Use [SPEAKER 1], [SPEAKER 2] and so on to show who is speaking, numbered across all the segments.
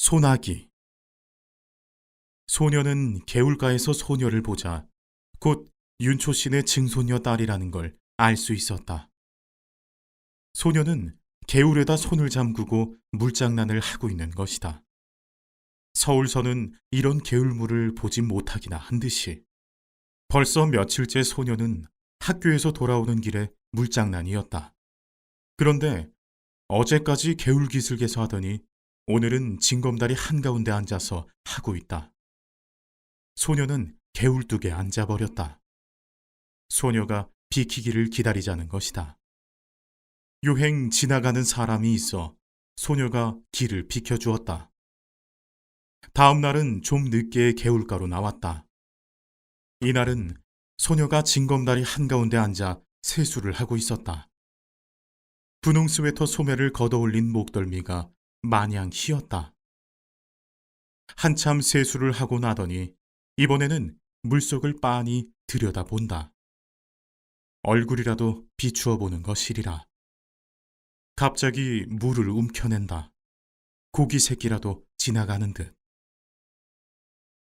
[SPEAKER 1] 소나기. 소녀는 개울가에서 소녀를 보자 곧 윤초신의 증손녀 딸이라는 걸 알 수 있었다. 소녀는 개울에다 손을 잠그고 물장난을 하고 있는 것이다. 서울서는 이런 개울물을 보지 못하기나 한 듯이. 벌써 며칠째 소녀는 학교에서 돌아오는 길에 물장난이었다. 그런데 어제까지 개울 기슭에서 하더니 오늘은 징검다리 한가운데 앉아서 하고 있다. 소녀는 개울뚝에 앉아버렸다. 소녀가 비키기를 기다리자는 것이다. 요행 지나가는 사람이 있어 소녀가 길을 비켜주었다. 다음 날은 좀 늦게 개울가로 나왔다. 이날은 소녀가 징검다리 한가운데 앉아 세수를 하고 있었다. 분홍 스웨터 소매를 걷어올린 목덜미가 마냥 휘었다. 한참 세수를 하고 나더니 이번에는 물속을 빤히 들여다본다. 얼굴이라도 비추어 보는 것이리라. 갑자기 물을 움켜낸다. 고기 새끼라도 지나가는 듯.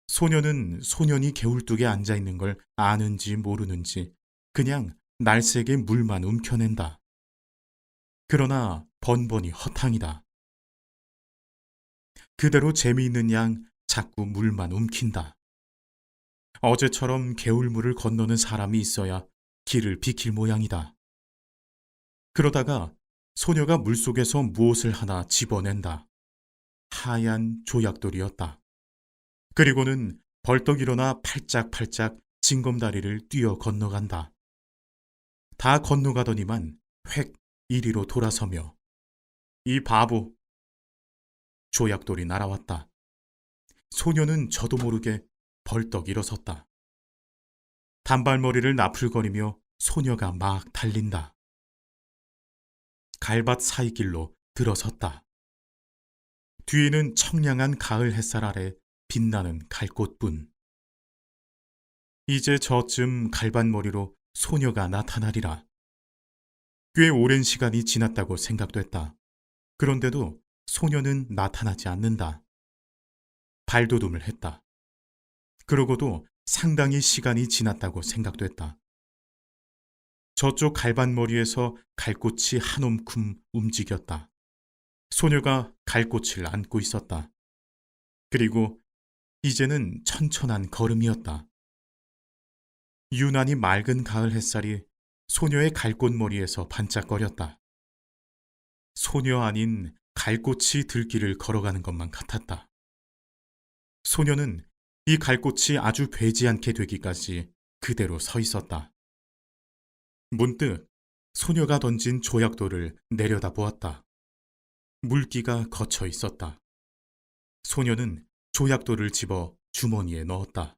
[SPEAKER 1] 소녀는 소년이 개울뚝에 앉아있는 걸 아는지 모르는지 그냥 날쌔게 물만 움켜낸다. 그러나 번번이 허탕이다. 그대로 재미있는 양 자꾸 물만 움킨다. 어제처럼 개울물을 건너는 사람이 있어야 길을 비킬 모양이다. 그러다가 소녀가 물속에서 무엇을 하나 집어낸다. 하얀 조약돌이었다. 그리고는 벌떡 일어나 팔짝팔짝 징검다리를 뛰어 건너간다. 다 건너가더니만 획 이리로 돌아서며 이 바보! 조약돌이 날아왔다. 소녀는 저도 모르게 벌떡 일어섰다. 단발머리를 나풀거리며 소녀가 막 달린다. 갈밭 사이길로 들어섰다. 뒤에는 청량한 가을 햇살 아래 빛나는 갈꽃뿐. 이제 저쯤 갈밭머리로 소녀가 나타나리라. 꽤 오랜 시간이 지났다고 생각됐다. 그런데도 소녀는 나타나지 않는다. 발돋움을 했다. 그러고도 상당히 시간이 지났다고 생각됐다. 저쪽 갈밭머리에서 갈꽃이 한 움큼 움직였다. 소녀가 갈꽃을 안고 있었다. 그리고 이제는 천천한 걸음이었다. 유난히 맑은 가을 햇살이 소녀의 갈꽃머리에서 반짝거렸다. 소녀 아닌 갈꽃이 들길을 걸어가는 것만 같았다. 소녀는 이 갈꽃이 아주 배지 않게 되기까지 그대로 서 있었다. 문득 소녀가 던진 조약돌을 내려다 보았다. 물기가 거쳐 있었다. 소녀는 조약돌을 집어 주머니에 넣었다.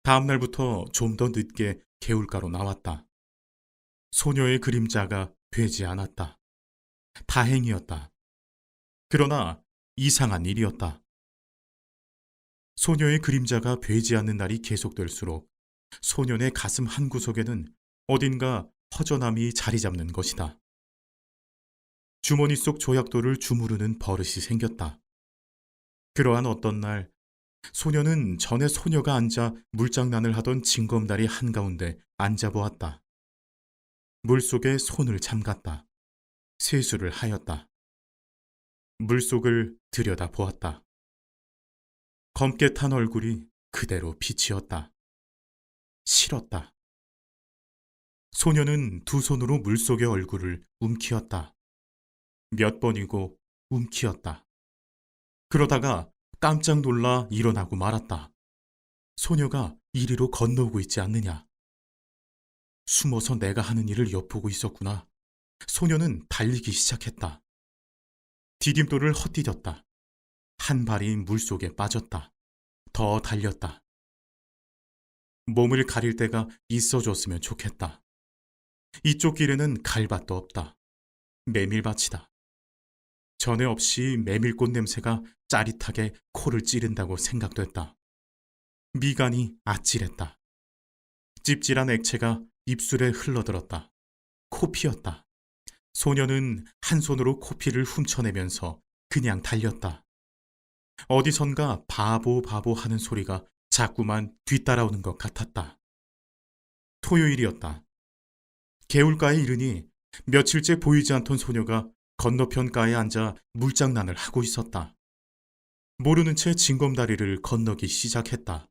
[SPEAKER 1] 다음 날부터 좀 더 늦게 개울가로 나왔다. 소녀의 그림자가 되지 않았다. 다행이었다. 그러나 이상한 일이었다. 소녀의 그림자가 되지 않는 날이 계속될수록 소년의 가슴 한구석에는 어딘가 허전함이 자리 잡는 것이다. 주머니 속 조약돌을 주무르는 버릇이 생겼다. 그러한 어떤 날 소녀는 전에 소녀가 앉아 물장난을 하던 징검다리 한가운데 앉아보았다. 물속에 손을 잠갔다. 세수를 하였다. 물속을 들여다보았다. 검게 탄 얼굴이 그대로 빛이었다. 싫었다. 소녀는 두 손으로 물속의 얼굴을 움키었다. 몇 번이고 움키었다. 그러다가 깜짝 놀라 일어나고 말았다. 소녀가 이리로 건너오고 있지 않느냐. 숨어서 내가 하는 일을 엿보고 있었구나. 소녀는 달리기 시작했다. 디딤돌을 헛디뎠다. 한 발이 물속에 빠졌다. 더 달렸다. 몸을 가릴 데가 있어줬으면 좋겠다. 이쪽 길에는 갈밭도 없다. 메밀밭이다. 전에 없이 메밀꽃 냄새가 짜릿하게 코를 찌른다고 생각됐다. 미간이 아찔했다. 찝찝한 액체가 입술에 흘러들었다. 코피였다. 소녀는 한 손으로 코피를 훔쳐내면서 그냥 달렸다. 어디선가 바보 바보 하는 소리가 자꾸만 뒤따라오는 것 같았다. 토요일이었다. 개울가에 이르니 며칠째 보이지 않던 소녀가 건너편가에 앉아 물장난을 하고 있었다. 모르는 채 징검다리를 건너기 시작했다.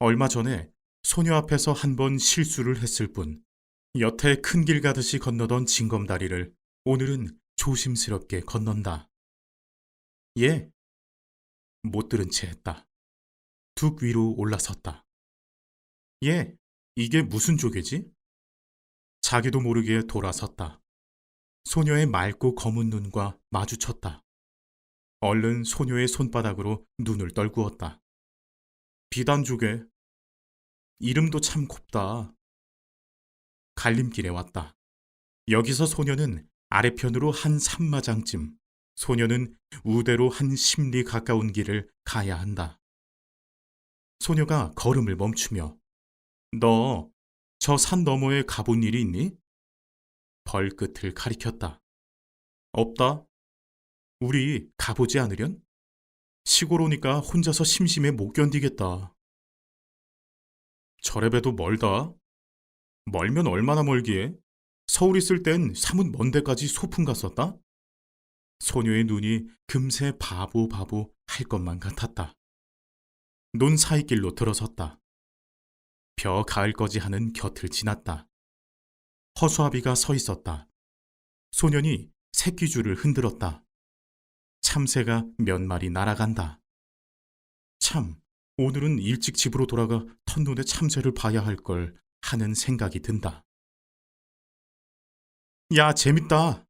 [SPEAKER 1] 얼마 전에 소녀 앞에서 한 번 실수를 했을 뿐, 여태 큰 길 가듯이 건너던 징검다리를 오늘은 조심스럽게 건넌다. 예, 못 들은 채 했다. 둑 위로 올라섰다. 예, 이게 무슨 조개지? 자기도 모르게 돌아섰다. 소녀의 맑고 검은 눈과 마주쳤다. 얼른 소녀의 손바닥으로 눈을 떨구었다. 비단조개. 이름도 참 곱다. 갈림길에 왔다. 여기서 소녀는 아래편으로 한 3마장쯤, 소녀는 우대로 한 10리 가까운 길을 가야 한다. 소녀가 걸음을 멈추며 너 저 산 너머에 가본 일이 있니? 벌끝을 가리켰다. 없다. 우리 가보지 않으련? 시골 오니까 혼자서 심심해 못 견디겠다. 저래봬도 멀다. 멀면 얼마나 멀기에? 서울 있을 땐 사뭇 먼 데까지 소풍 갔었다? 소녀의 눈이 금세 바보 바보 할 것만 같았다. 논 사이길로 들어섰다. 벼 가을거지 하는 곁을 지났다. 허수아비가 서 있었다. 소년이 새끼줄을 흔들었다. 참새가 몇 마리 날아간다. 참, 오늘은 일찍 집으로 돌아가 첫눈에 참새를 봐야 할 걸 하는 생각이 든다. 야, 재밌다.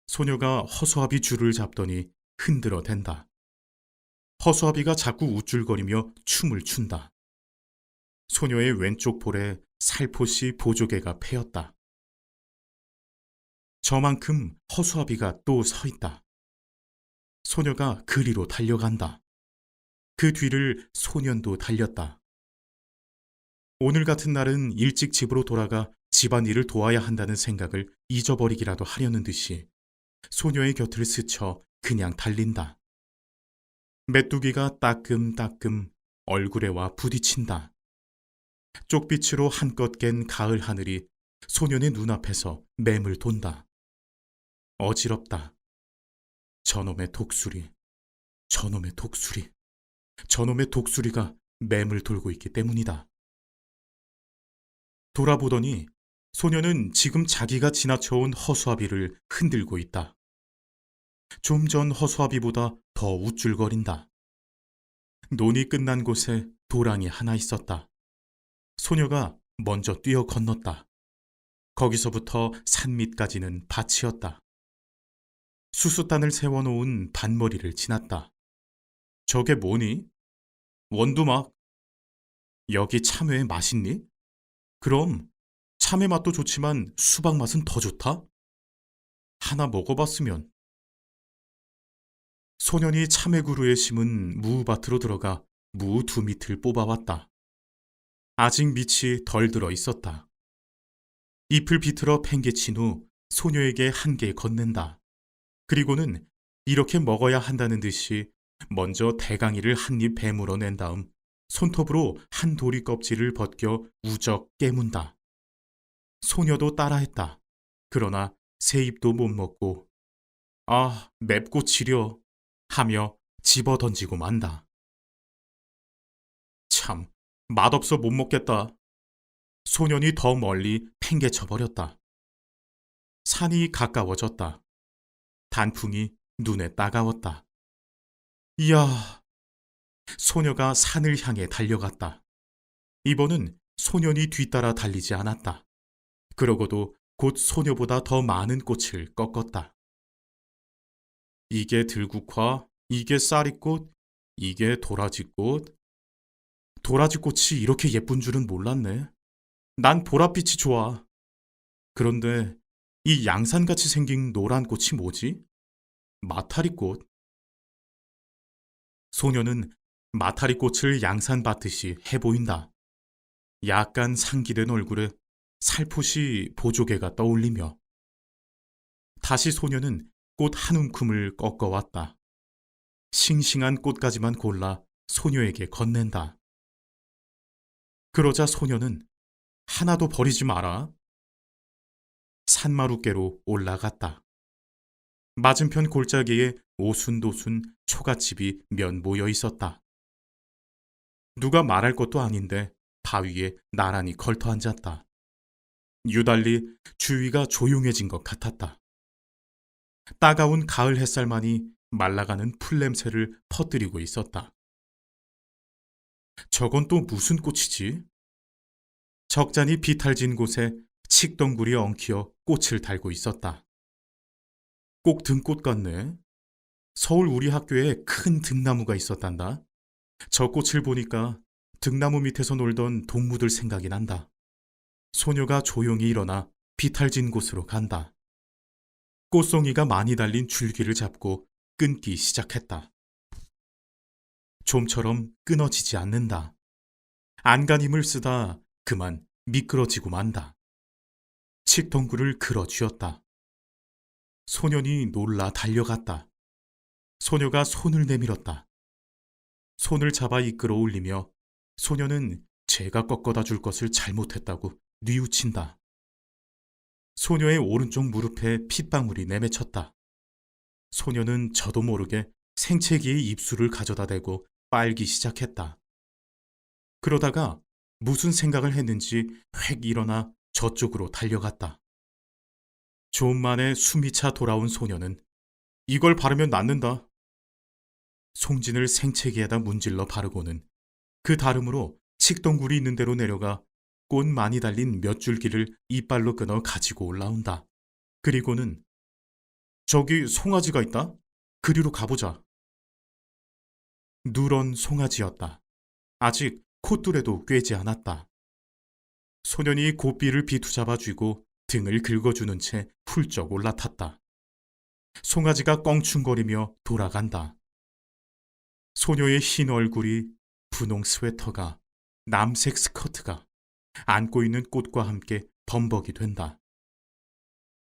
[SPEAKER 1] 소녀가 허수아비 줄을 잡더니 흔들어 댄다. 허수아비가 자꾸 우쭐거리며 춤을 춘다. 소녀의 왼쪽 볼에 살포시 보조개가 패였다. 저만큼 허수아비가 또 서 있다. 소녀가 그리로 달려간다. 그 뒤를 소년도 달렸다. 오늘 같은 날은 일찍 집으로 돌아가 집안일을 도와야 한다는 생각을 잊어버리기라도 하려는 듯이 소녀의 곁을 스쳐 그냥 달린다. 메뚜기가 따끔따끔 얼굴에 와 부딪힌다. 쪽빛으로 한껏 갠 가을 하늘이 소년의 눈앞에서 맴을 돈다. 어지럽다. 저놈의 독수리, 저놈의 독수리, 저놈의 독수리가 맴을 돌고 있기 때문이다. 돌아보더니 소녀는 지금 자기가 지나쳐온 허수아비를 흔들고 있다. 좀 전 허수아비보다 더 우쭐거린다. 논이 끝난 곳에 도랑이 하나 있었다. 소녀가 먼저 뛰어 건넜다. 거기서부터 산 밑까지는 밭이었다. 수수단을 세워놓은 밭머리를 지났다. 저게 뭐니? 원두막. 여기 참외 맛있니? 그럼 참외 맛도 좋지만 수박 맛은 더 좋다? 하나 먹어봤으면. 소년이 참외구루에 심은 무밭으로 들어가 무 2밑을 뽑아왔다. 아직 밑이 덜 들어 있었다. 잎을 비틀어 팽개친 후 소녀에게 한 개 건넨다. 그리고는 이렇게 먹어야 한다는 듯이 먼저 대강이를 한 입 베물어 낸 다음 손톱으로 한 도리 껍질을 벗겨 우적 깨문다. 소녀도 따라했다. 그러나 새 입도 못 먹고 아, 맵고 지려 하며 집어 던지고 만다. 참, 맛없어 못 먹겠다. 소년이 더 멀리 팽개쳐 버렸다. 산이 가까워졌다. 단풍이 눈에 따가웠다. 이야, 소녀가 산을 향해 달려갔다. 이번은 소년이 뒤따라 달리지 않았다. 그러고도 곧 소녀보다 더 많은 꽃을 꺾었다. 이게 들국화, 이게 쌀이꽃, 이게 도라지꽃. 도라지꽃이 이렇게 예쁜 줄은 몰랐네. 난 보랏빛이 좋아. 그런데 이 양산같이 생긴 노란 꽃이 뭐지? 마타리꽃. 소녀는 마타리꽃을 양산 받듯이 해보인다. 약간 상기된 얼굴에 살포시 보조개가 떠올리며 다시 소녀는 꽃 한 움큼을 꺾어왔다. 싱싱한 꽃가지만 골라 소녀에게 건넨다. 그러자 소녀는 하나도 버리지 마라. 산마룻개로 올라갔다. 맞은편 골짜기에 오순도순 초가집이 면 모여 있었다. 누가 말할 것도 아닌데 바위에 나란히 걸터 앉았다. 유달리 주위가 조용해진 것 같았다. 따가운 가을 햇살만이 말라가는 풀냄새를 퍼뜨리고 있었다. 저건 또 무슨 꽃이지? 적잖이 비탈진 곳에 칡덩굴이 엉키어 꽃을 달고 있었다. 꼭 등꽃 같네. 서울 우리 학교에 큰 등나무가 있었단다. 저 꽃을 보니까 등나무 밑에서 놀던 동무들 생각이 난다. 소녀가 조용히 일어나 비탈진 곳으로 간다. 꽃송이가 많이 달린 줄기를 잡고 끊기 시작했다. 좀처럼 끊어지지 않는다. 안간 힘을 쓰다 그만 미끄러지고 만다. 칡덩굴을 걸어 쥐었다. 소년이 놀라 달려갔다. 소녀가 손을 내밀었다. 손을 잡아 이끌어 올리며 소녀는 제가 꺾어다 줄 것을 잘못했다고 뉘우친다. 소녀의 오른쪽 무릎에 핏방울이 내맺혔다. 소녀는 저도 모르게 생채기의 입술을 가져다 대고 빨기 시작했다. 그러다가 무슨 생각을 했는지 획 일어나 저쪽으로 달려갔다. 좀 만에 숨이 차 돌아온 소녀는 이걸 바르면 낫는다. 송진을 생채기에다 문질러 바르고는 그 다름으로 칡덩굴이 있는 대로 내려가 꽃 많이 달린 몇 줄기를 이빨로 끊어 가지고 올라온다. 그리고는 저기 송아지가 있다. 그리로 가보자. 누런 송아지였다. 아직 콧뚜레도 꿰지 않았다. 소년이 고삐를 비투잡아 쥐고 등을 긁어주는 채 훌쩍 올라탔다. 송아지가 껑충거리며 돌아간다. 소녀의 흰 얼굴이, 분홍 스웨터가, 남색 스커트가 안고 있는 꽃과 함께 범벅이 된다.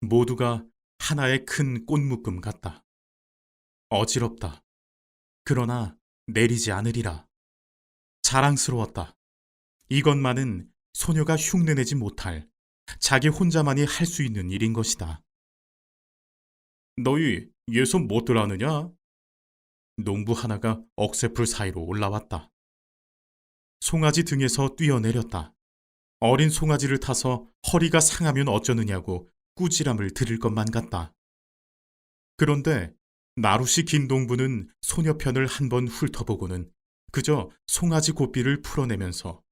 [SPEAKER 1] 모두가 하나의 큰 꽃묶음 같다. 어지럽다. 그러나 내리지 않으리라. 자랑스러웠다. 이것만은 소녀가 흉내내지 못할, 자기 혼자만이 할 수 있는 일인 것이다. 너희 예서 못들 아느냐? 농부 하나가 억새풀 사이로 올라왔다. 송아지 등에서 뛰어내렸다. 어린 송아지를 타서 허리가 상하면 어쩌느냐고 꾸지람을 들을 것만 같다. 그런데 나룻이 긴 농부는 소녀 편을 한번 훑어보고는 그저 송아지 고삐를 풀어내면서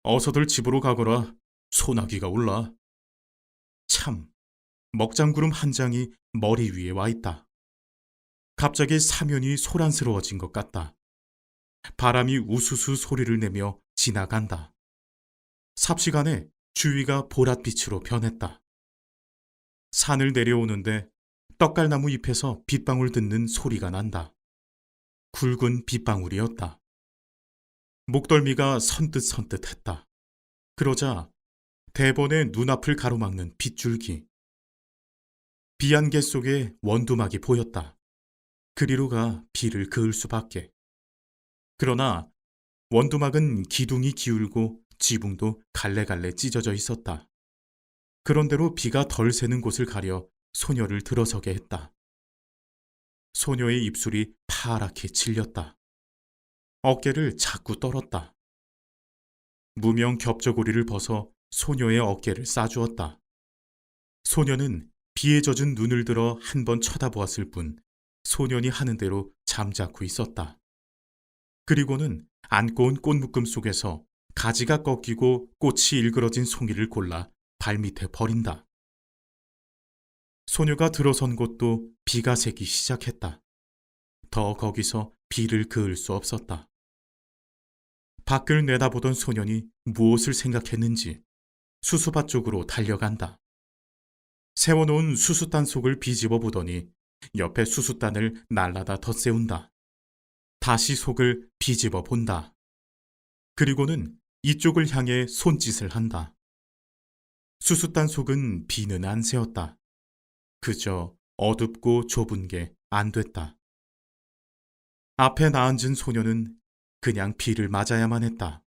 [SPEAKER 1] 어서들 집으로 가거라. 소나기가 올라. 참, 먹장구름 한 장이 머리 위에 와 있다. 갑자기 사면이 소란스러워진 것 같다. 바람이 우수수 소리를 내며 지나간다. 삽시간에 주위가 보랏빛으로 변했다. 산을 내려오는데 떡갈나무 잎에서 빗방울 듣는 소리가 난다. 굵은 빗방울이었다. 목덜미가 선뜻선뜻했다. 그러자 대번에 눈앞을 가로막는 빗줄기. 비안개 속에 원두막이 보였다. 그리로가 비를 그을 수밖에. 그러나 원두막은 기둥이 기울고 지붕도 갈래갈래 찢어져 있었다. 그런대로 비가 덜 새는 곳을 가려 소녀를 들어서게 했다. 소녀의 입술이 파랗게 질렸다. 어깨를 자꾸 떨었다. 무명 겹저고리를 벗어 소녀의 어깨를 싸주었다. 소녀는 비에 젖은 눈을 들어 한 번 쳐다보았을 뿐 소년이 하는 대로 잠자코 있었다. 그리고는 안고 온 꽃묶음 속에서 가지가 꺾이고 꽃이 일그러진 송이를 골라 발밑에 버린다. 소녀가 들어선 곳도 비가 새기 시작했다. 더 거기서 비를 그을 수 없었다. 밖을 내다보던 소년이 무엇을 생각했는지 수수밭 쪽으로 달려간다. 세워놓은 수수단 속을 비집어 보더니 옆에 수수단을 날라다 덧세운다. 다시 속을 비집어 본다. 그리고는 이쪽을 향해 손짓을 한다. 수수단 속은 비는 안 새었다. 그저 어둡고 좁은 게 안 됐다. 앞에 나앉은 소녀는 그냥 비를 맞아야만 했다.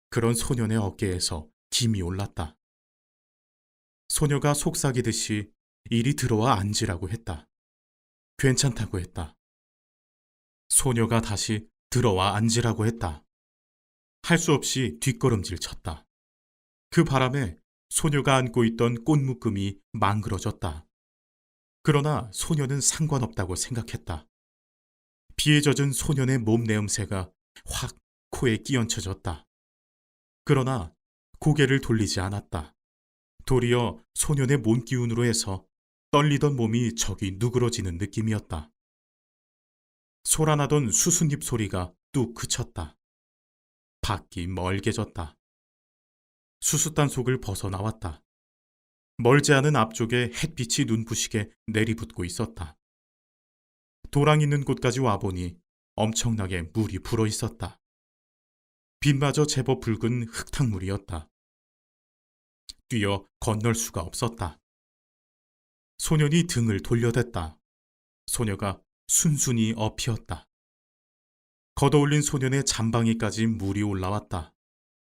[SPEAKER 1] 그런 소년의 어깨에서 김이 올랐다. 소녀가 속삭이듯이 이리 들어와 앉으라고 했다. 괜찮다고 했다. 소녀가 다시 들어와 앉으라고 했다. 할 수 없이 뒷걸음질 쳤다. 그 바람에 소녀가 안고 있던 꽃묶음이 망그러졌다. 그러나 소녀는 상관없다고 생각했다. 비에 젖은 소년의 몸 내음새가 확 코에 끼얹혀졌다. 그러나 고개를 돌리지 않았다. 도리어 소년의 몸 기운으로 해서 떨리던 몸이 저기 누그러지는 느낌이었다. 소란하던 수숫잎 소리가 뚝 그쳤다. 밖이 멀게졌다. 수숫단 속을 벗어나왔다. 멀지 않은 앞쪽에 햇빛이 눈부시게 내리붙고 있었다. 도랑 있는 곳까지 와보니 엄청나게 물이 불어 있었다. 빛마저 제법 붉은 흙탕물이었다. 뛰어 건널 수가 없었다. 소년이 등을 돌려댔다. 소녀가 순순히 엎이었다. 걷어올린 소년의 잠방이까지 물이 올라왔다.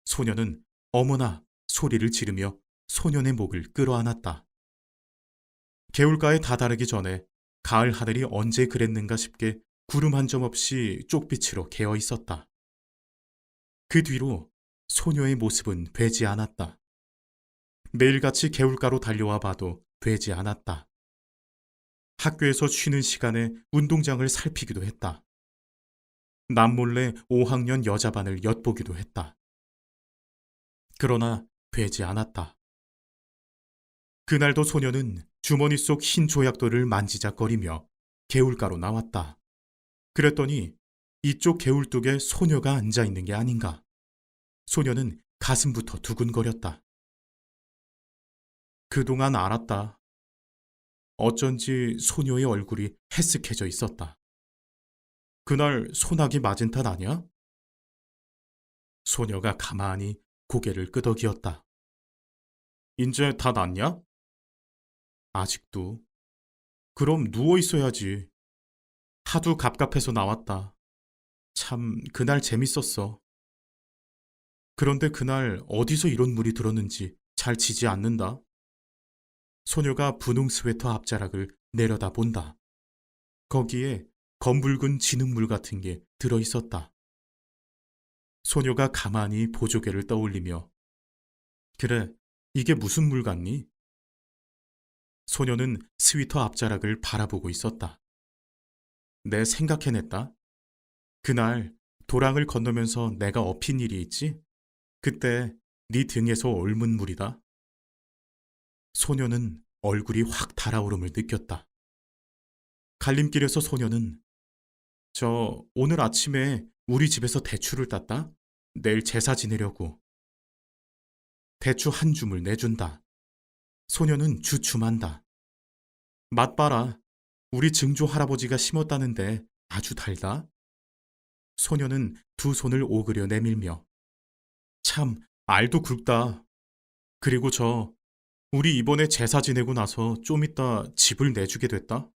[SPEAKER 1] 소년은 어머나 소리를 지르며 소년의 목을 끌어안았다. 개울가에 다다르기 전에 가을 하늘이 언제 그랬는가 싶게 구름 한 점 없이 쪽빛으로 개어 있었다. 그 뒤로 소녀의 모습은 되지 않았다. 매일같이 개울가로 달려와 봐도 되지 않았다. 학교에서 쉬는 시간에 운동장을 살피기도 했다. 남몰래 5학년 여자반을 엿보기도 했다. 그러나 되지 않았다. 그날도 소녀는 주머니 속 흰 조약돌을 만지작거리며 개울가로 나왔다. 그랬더니 이쪽 개울뚝에 소녀가 앉아있는 게 아닌가. 소녀는 가슴부터 두근거렸다. 그동안 알았다. 어쩐지 소녀의 얼굴이 해쓱해져 있었다. 그날 소나기 맞은 탓 아냐? 소녀가 가만히 고개를 끄덕이었다. 인제 다 낫냐? 아직도. 그럼 누워 있어야지. 하도 갑갑해서 나왔다. 참 그날 재밌었어. 그런데 그날 어디서 이런 물이 들었는지 잘 지지 않는다. 소녀가 분홍 스웨터 앞자락을 내려다 본다. 거기에 검붉은 진흙물 같은 게 들어있었다. 소녀가 가만히 보조개를 떠올리며 그래, 이게 무슨 물 같니? 소녀는 스위터 앞자락을 바라보고 있었다. 내 생각해냈다. 그날 도랑을 건너면서 내가 엎인 일이 있지? 그때 네 등에서 옮은 물이다. 소녀는 얼굴이 확 달아오름을 느꼈다. 갈림길에서 소녀는 오늘 아침에 우리 집에서 대추를 땄다. 내일 제사 지내려고. 대추 한 줌을 내준다. 소녀는 주춤한다. 맛봐라. 우리 증조 할아버지가 심었다는데 아주 달다. 소녀는 두 손을 오그려 내밀며 참 알도 굵다. 그리고 우리 이번에 제사 지내고 나서 좀 이따 집을 내주게 됐다.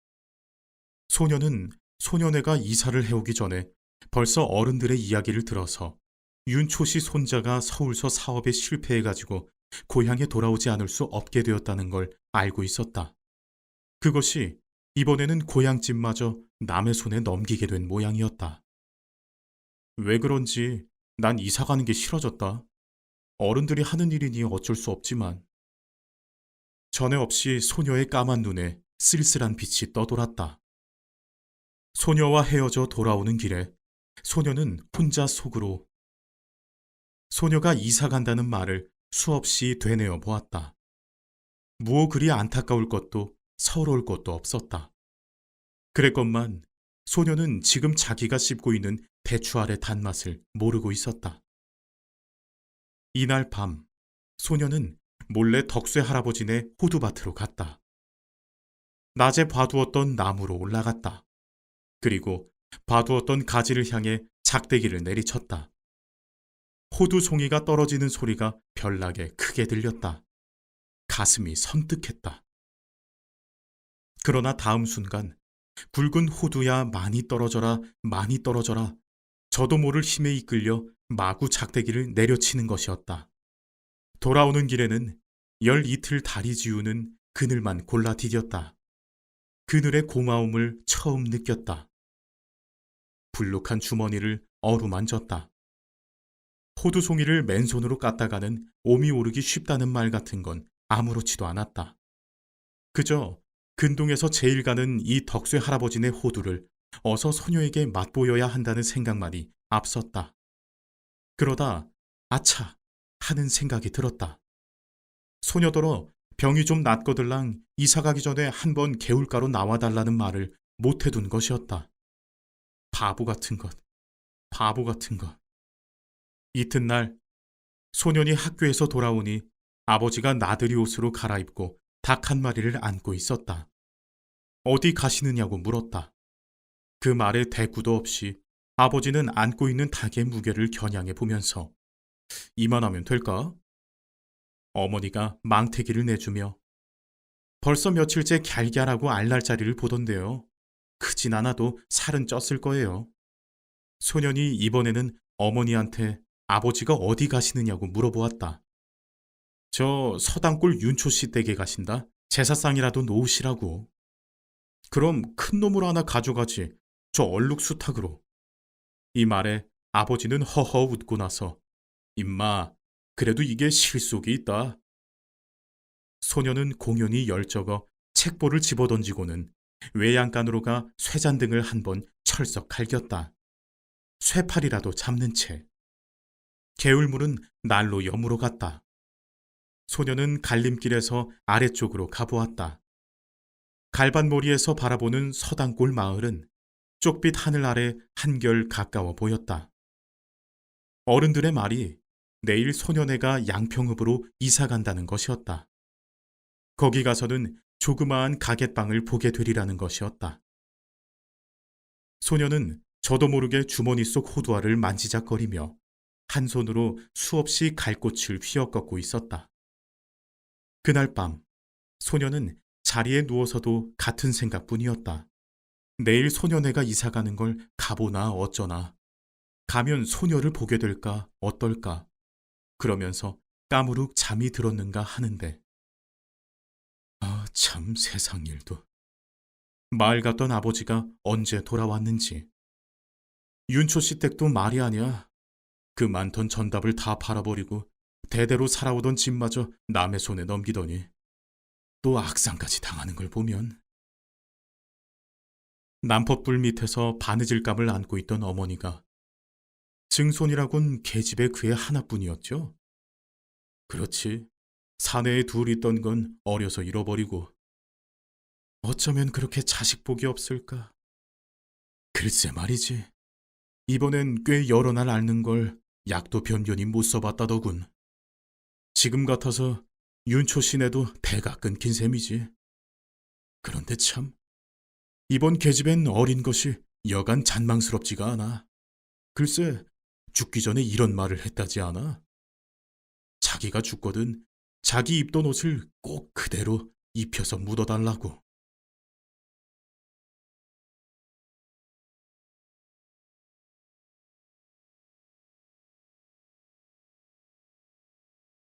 [SPEAKER 1] 소녀는 소녀네가 이사를 해오기 전에 벌써 어른들의 이야기를 들어서 윤초씨 손자가 서울서 사업에 실패해가지고 고향에 돌아오지 않을 수 없게 되었다는 걸 알고 있었다. 그것이 이번에는 고향집마저 남의 손에 넘기게 된 모양이었다. 왜 그런지 난 이사 가는 게 싫어졌다. 어른들이 하는 일이니 어쩔 수 없지만. 전에 없이 소녀의 까만 눈에 쓸쓸한 빛이 떠돌았다. 소녀와 헤어져 돌아오는 길에 소녀는 혼자 속으로 소녀가 이사 간다는 말을 수없이 되뇌어 보았다. 무어 그리 안타까울 것도 서러울 것도 없었다. 그랬건만 소녀는 지금 자기가 씹고 있는 대추 알의 단맛을 모르고 있었다. 이날 밤 소녀는 몰래 덕쇠 할아버지네 호두밭으로 갔다. 낮에 봐두었던 나무로 올라갔다. 그리고 봐두었던 가지를 향해 작대기를 내리쳤다. 호두 송이가 떨어지는 소리가 별나게 크게 들렸다. 가슴이 선뜩했다. 그러나 다음 순간 굵은 호두야 많이 떨어져라, 많이 떨어져라. 저도 모를 힘에 이끌려 마구 작대기를 내려치는 것이었다. 돌아오는 길에는 열 이틀 다리 지우는 그늘만 골라 디뎠다. 그늘의 고마움을 처음 느꼈다. 불룩한 주머니를 어루만졌다. 호두송이를 맨손으로 깠다가는 오미 오르기 쉽다는 말 같은 건 아무렇지도 않았다. 그저 근동에서 제일 가는 이 덕쇠 할아버지네 호두를 어서 소녀에게 맛보여야 한다는 생각만이 앞섰다. 그러다 아차 하는 생각이 들었다. 소녀더러 병이 좀 낫거들랑 이사 가기 전에 한번 개울가로 나와달라는 말을 못해둔 것이었다. 바보 같은 것, 바보 같은 것. 이튿날 소년이 학교에서 돌아오니 아버지가 나들이 옷으로 갈아입고 닭 한 마리를 안고 있었다. 어디 가시느냐고 물었다. 그 말에 대꾸도 없이 아버지는 안고 있는 닭의 무게를 겨냥해 보면서 이만하면 될까? 어머니가 망태기를 내주며 벌써 며칠째 갸갸하고 알날자리를 보던데요. 크진 않아도 살은 쪘을 거예요. 소년이 이번에는 어머니한테 아버지가 어디 가시느냐고 물어보았다. 저 서당골 윤초 씨 댁에 가신다. 제사상이라도 놓으시라고. 그럼 큰 놈으로 하나 가져가지. 저 얼룩 수탉으로. 이 말에 아버지는 허허 웃고 나서 임마, 그래도 이게 실속이 있다. 소녀는 공연히 열적어 책보를 집어던지고는 외양간으로 가 쇠잔등을 한번 철썩 갈겼다. 쇠팔이라도 잡는 채. 개울물은 날로 여물어 갔다. 소녀는 갈림길에서 아래쪽으로 가보았다. 갈반모리에서 바라보는 서당골 마을은 쪽빛 하늘 아래 한결 가까워 보였다. 어른들의 말이 내일 소녀네가 양평읍으로 이사 간다는 것이었다. 거기 가서는 조그마한 가게방을 보게 되리라는 것이었다. 소녀는 저도 모르게 주머니 속 호두알을 만지작거리며 한 손으로 수없이 갈꽃을 휘어꺾고 있었다. 그날 밤 소녀는 자리에 누워서도 같은 생각뿐이었다. 내일 소녀네가 이사 가는 걸 가보나 어쩌나. 가면 소녀를 보게 될까 어떨까. 그러면서 까무룩 잠이 들었는가 하는데. 아, 참 세상 일도. 마을 갔던 아버지가 언제 돌아왔는지. 윤초 씨 댁도 말이 아니야. 그 많던 전답을 다 팔아버리고 대대로 살아오던 집마저 남의 손에 넘기더니 또 악상까지 당하는 걸 보면. 남포불 밑에서 바느질감을 안고 있던 어머니가 증손이라곤 계집애 그의 하나뿐이었죠. 그렇지. 사내에 둘 있던 건 어려서 잃어버리고. 어쩌면 그렇게 자식복이 없을까. 글쎄 말이지. 이번엔 꽤 여러 날 앓는 걸 약도 변변히 못 써봤다더군. 지금 같아서 윤초 씨네도 배가 끊긴 셈이지. 그런데 참, 이번 계집엔 어린 것이 여간 잔망스럽지가 않아. 글쎄, 죽기 전에 이런 말을 했다지 않아? 자기가 죽거든 자기 입던 옷을 꼭 그대로 입혀서 묻어달라고.